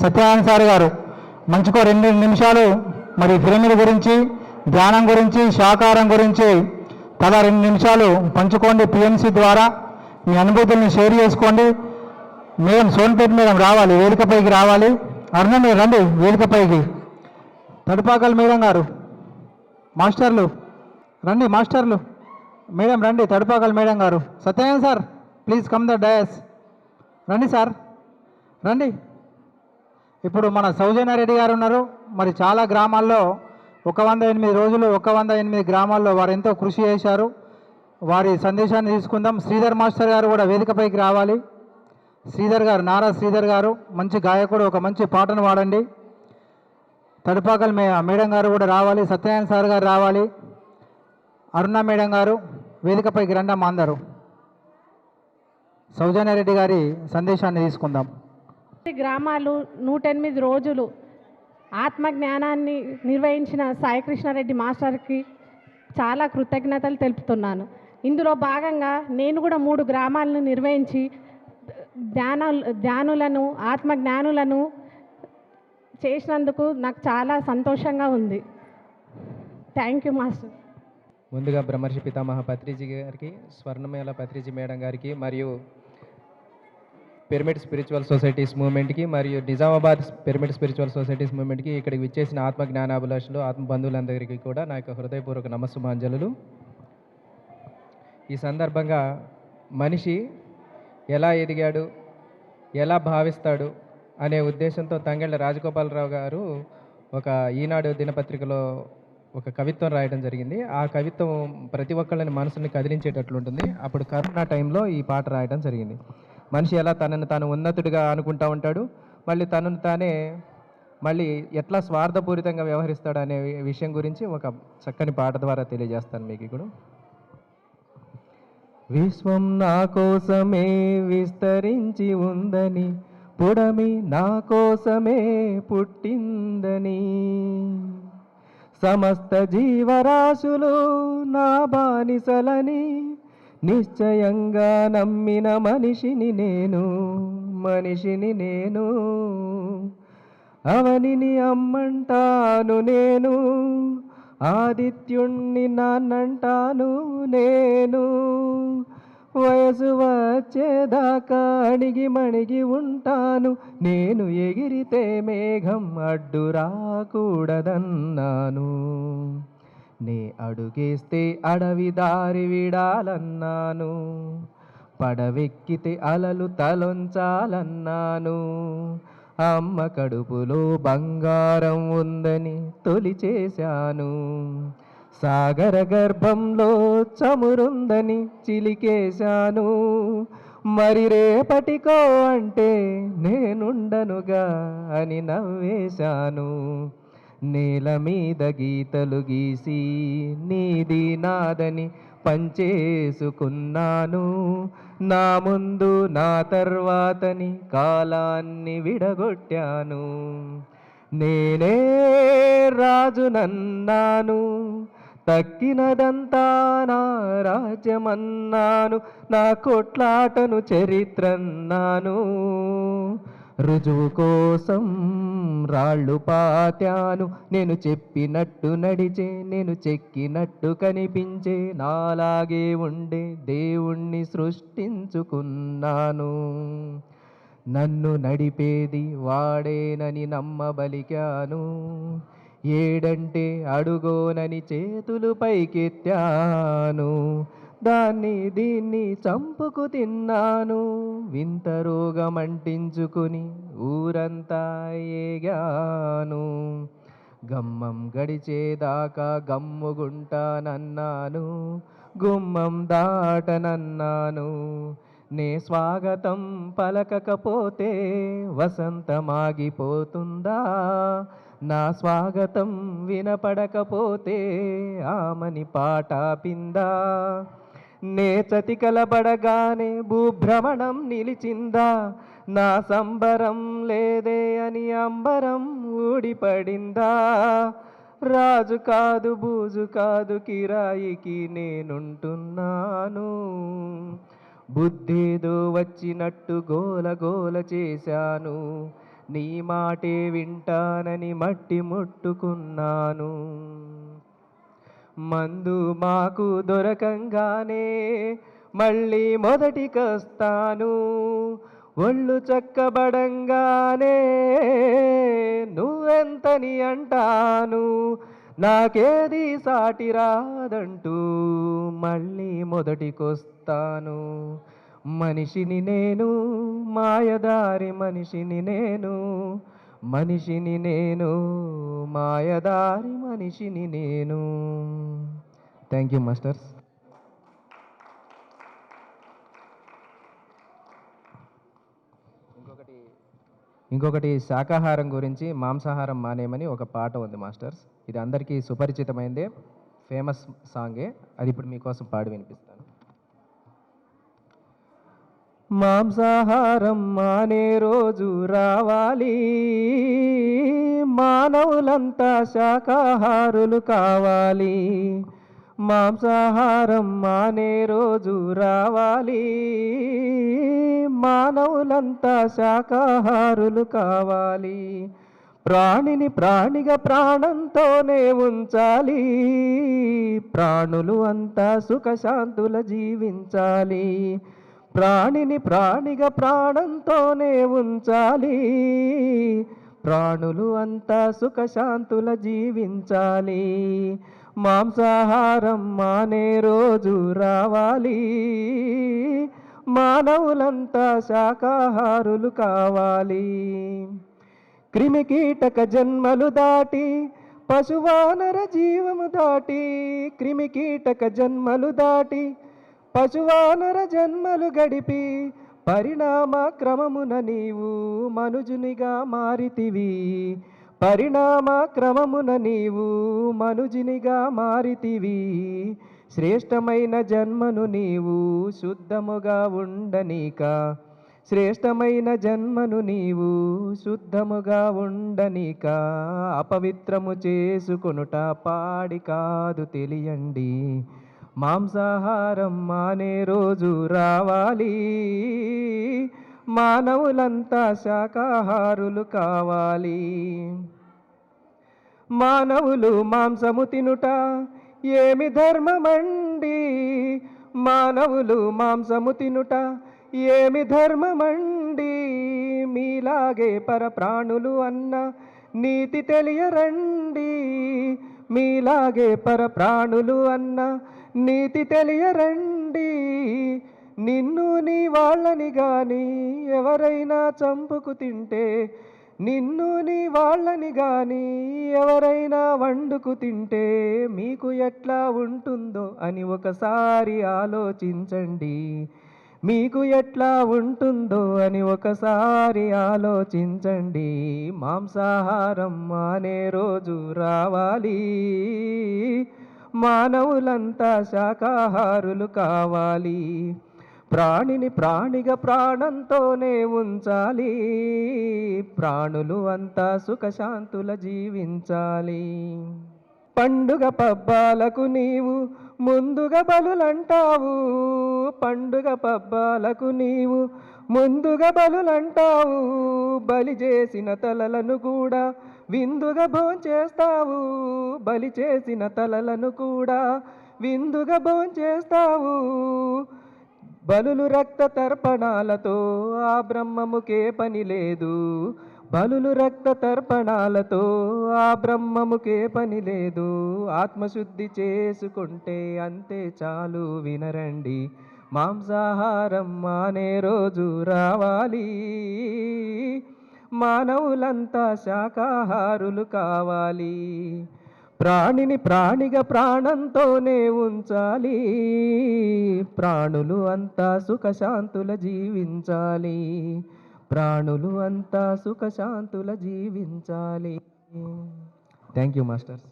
Satyanarayana sir గారు మంచికో 2 నిమిషాలు మరి పిరమిడ్ గురించి, ధ్యానం గురించి, శాకారం గురించి తలా 2 నిమిషాలు పంచుకోండి. పిఎంసి ద్వారా మీ అనుభూతుల్ని షేర్ చేసుకోండి. మేడం సోన్పేట మేడం రావాలి, వేదికపైకి రావాలి. అరుణ మీరు రండి వేదికపైకి. తడుపాకల్ మేడం గారు, మాస్టర్లు రండి, మాస్టర్లు మేడం రండి, తడుపాకల్ మేడం గారు. Satyanarayana sir please come the dais. రండి సార్ రండి. ఇప్పుడు మన సౌజన్యారెడ్డి గారు ఉన్నారు. మరి చాలా గ్రామాల్లో 108 రోజులు 108 గ్రామాల్లో వారు ఎంతో కృషి చేశారు. వారి సందేశాన్ని తీసుకుందాం. శ్రీధర్ మాస్టర్ గారు కూడా వేదికపైకి రావాలి. శ్రీధర్ గారు, నారా శ్రీధర్ గారు మంచి గాయకుడు, ఒక మంచి పాటను పాడండి. తడుపాకల్ మేడం గారు కూడా రావాలి. సత్యనారాయణ సార్ గారు రావాలి. అరుణ మేడం గారు వేదికపైకి రండమ్మా అందరూ. సౌజన్యారెడ్డి గారి సందేశాన్ని తీసుకుందాం. గ్రామాలు 108 రోజులు ఆత్మజ్ఞానాన్ని నిర్వహించిన సాయికృష్ణారెడ్డి మాస్టర్కి చాలా కృతజ్ఞతలు తెలుపుతున్నాను. ఇందులో భాగంగా నేను కూడా 3 గ్రామాలను నిర్వహించి ధ్యానులను, ఆత్మజ్ఞానులను చేసినందుకు నాకు చాలా సంతోషంగా ఉంది. Thank you master. ముందుగా బ్రహ్మర్షి పితామహ పత్రిజీ గారికి, స్వర్ణమేళ పత్రిజీ మేడం గారికి, మరియు పిరమిడ్ స్పిరిచువల్ సొసైటీస్ మూవ్మెంట్కి, మరియు నిజామాబాద్ పిరమిడ్ స్పిరిచువల్ సొసైటీస్ మూవ్మెంట్కి, ఇక్కడికి విచ్చేసిన ఆత్మజ్ఞానాభిలాషులు, ఆత్మబంధువులందరికీ కూడా నా యొక్క హృదయపూర్వక నమస్సుమాంజలులు. ఈ సందర్భంగా మనిషి ఎలా ఎదిగాడు, ఎలా భావిస్తాడు అనే ఉద్దేశంతో తంగెళ్ళ రాజగోపాలరావు గారు ఒక ఈనాడు దినపత్రికలో ఒక కవిత్వం రాయడం జరిగింది. ఆ కవిత్వం ప్రతి ఒక్కళ్ళని మనసుని కదిలించేటట్లుంటుంది. అప్పుడు కరోనా టైంలో ఈ పాట రాయడం జరిగింది. మనిషి ఎలా తనను తాను ఉన్నతుడిగా అనుకుంటూ ఉంటాడు, మళ్ళీ తనను తానే మళ్ళీ ఎట్లా స్వార్థపూరితంగా వ్యవహరిస్తాడు అనే విషయం గురించి ఒక చక్కని పాట ద్వారా తెలియజేస్తాను మీకు. ఇప్పుడు విశ్వం నా కోసమే విస్తరించి ఉందని, పుడమి నా కోసమే పుట్టిందని, సమస్త జీవరాశులు నా బానిసలని నిశ్చయంగా నమ్మిన మనిషిని నేను, అవనిని అమ్మంటాను నేను, ఆదిత్యుణ్ణి నాన్నంటాను నేను, వయసు వచ్చేదాకా అణిగి మణిగి ఉంటాను నేను, ఎగిరితే మేఘం అడ్డు రాకూడదన్నాను, నే అడుగేస్తే అడవి దారి విడాలన్నాను, పడవెక్కితే అలలు తలొంచాలన్నాను, అమ్మ కడుపులో బంగారం ఉందని తొలి చేశాను, సాగర గర్భంలో చమురుందని చిలికేశాను, మరి రేపటికో అంటే నేనుండనుగా అని నవ్వేశాను, నేల మీద గీతలు గీసి నీది నాదని పంచేసుకున్నాను, నా ముందు నా తర్వాతని కాలాన్ని విడగొట్టాను, నేనే రాజునన్నాను, తక్కినదంతా నా రాజ్యమన్నాను, నా కొట్లాటను చరిత్రన్నాను, రుజువు కోసం రాళ్ళు పాత్యాను, నేను చెప్పినట్టు నడిచే, నేను చెక్కినట్టు కనిపించే, నాలాగే ఉండే దేవుణ్ణి సృష్టించుకున్నాను, నన్ను నడిపేది వాడేనని నమ్మబలికాను, ఏడంటే అడుగోనని చేతులు పైకెత్తాను, దాన్ని దీన్ని చంపుకు తిన్నాను, వింత రోగం అంటించుకుని ఊరంతా ఏగాను, గమ్మం గడిచేదాకా గమ్ముగుంటానన్నాను, గుమ్మం దాటనన్నాను, నే స్వాగతం పలకకపోతే వసంతమాగిపోతుందా, నా స్వాగతం వినపడకపోతే ఆమని పాట పిందా, నే చతికలబడగానే భూభ్రమణం నిలిచిందా, నా సంబరం లేదే అని అంబరం ఊడిపడిందా, రాజు కాదు బూజు కాదు కిరాయికి నేనుంటున్నాను, బుద్ధేదో వచ్చినట్టు గోల గోల చేశాను, నీ మాటే వింటానని మట్టి ముట్టుకున్నాను. మందు మాకు దొరకంగానే మళ్ళీ మొదటికొస్తాను. ఒళ్ళు చక్కబడంగానే నువ్వెంతని అంటాను. నాకేది సాటి రాదంటూ మళ్ళీ మొదటికొస్తాను. మనిషిని నేను, మాయదారి మనిషిని నేను, మనిషిని నేను, మాయదారి మనిషిని నేను. Thank you masters. ఇంకొకటి శాకాహారం గురించి మాంసాహారం మానేమని ఒక పాట ఉంది మాస్టర్స్. ఇది అందరికీ సుపరిచితమైందే, ఫేమస్ సాంగే. అది ఇప్పుడు మీకోసం పాడి వినిపిస్తాను. మాంసాహారం మానే రోజు రావాలి, మానవులంతా శాకాహారులు కావాలి. మాంసాహారం మానే రోజు రావాలి, మానవులంతా శాకాహారులు కావాలి. ప్రాణిని ప్రాణిగా ప్రాణంతోనే ఉంచాలి, ప్రాణులు అంతా సుఖశాంతుల జీవించాలి. ప్రాణిని ప్రాణిగా ప్రాణంతోనే ఉంచాలి, ప్రాణులు అంతా సుఖశాంతుల జీవించాలి. మాంసాహారం మానే రోజు రావాలి, మానవులంతా శాకాహారులు కావాలి. క్రిమికీటక జన్మలు దాటి పశువానర జీవము దాటి, క్రిమికీటక జన్మలు దాటి పశువానర జన్మలు గడిపి పరిణామ క్రమమున నీవు మనుజునిగా మారితివి. పరిణామ క్రమమున నీవు మనుజునిగా మారితివి. శ్రేష్టమైన జన్మను నీవు శుద్ధముగా ఉండనీక, శ్రేష్టమైన జన్మను నీవు శుద్ధముగా ఉండనీక. అపవిత్రము చేసుకొనుట పాడి కాదు తెలియండి. మాంసాహారం మానే రోజు రావాలి, మానవులంతా శాకాహారులు కావాలి. మానవులు మాంసము తినుట ఏమి ధర్మమండి, మానవులు మాంసము తినుట ఏమి ధర్మమండి. మీలాగే పరప్రాణులు అన్న నీతి తెలియరండి, మీలాగే పరప్రాణులు అన్న నీతి తెలియరండి. నిన్ను నీ వాళ్ళని గాని ఎవరైనా చంపుకు తింటే, నిన్ను నీ వాళ్ళని గాని ఎవరైనా వండుకు తింటే మీకు ఎట్లా ఉంటుందో అని ఒకసారి ఆలోచించండి. మీకు ఎట్లా ఉంటుందో అని ఒకసారి ఆలోచించండి. మాంసాహారం మానే రోజు రావాలి, మానవులంతా శాకాహారులు కావాలి. ప్రాణిని ప్రాణిగా ప్రాణంతోనే ఉంచాలి, ప్రాణులు అంతా సుఖశాంతుల జీవించాలి. పండుగ పబ్బాలకు నీవు ముందుగా బలులంటావు, పండుగ పబ్బాలకు నీవు ముందుగా బలులంటావు. బలి చేసిన తలలను కూడా విందుగా భోంచేస్తావు, బలి చేసిన తలలను కూడా విందుగా భోంచేస్తావు. బలులు రక్త తర్పణాలతో ఆ బ్రహ్మముకే పని లేదు, బలులు రక్త తర్పణాలతో ఆ బ్రహ్మముకే పని లేదు. ఆత్మశుద్ధి చేసుకుంటే అంతే చాలు వినరండి. మాంసాహారం మానే రోజు రావాలి, మానవులంతా శాకాహారులు కావాలి. ప్రాణిని ప్రాణిగా ప్రాణంతోనే ఉంచాలి, ప్రాణులు అంతా సుఖశాంతుల జీవించాలి, ప్రాణులు అంతా సుఖశాంతుల జీవించాలి. Thank you masters.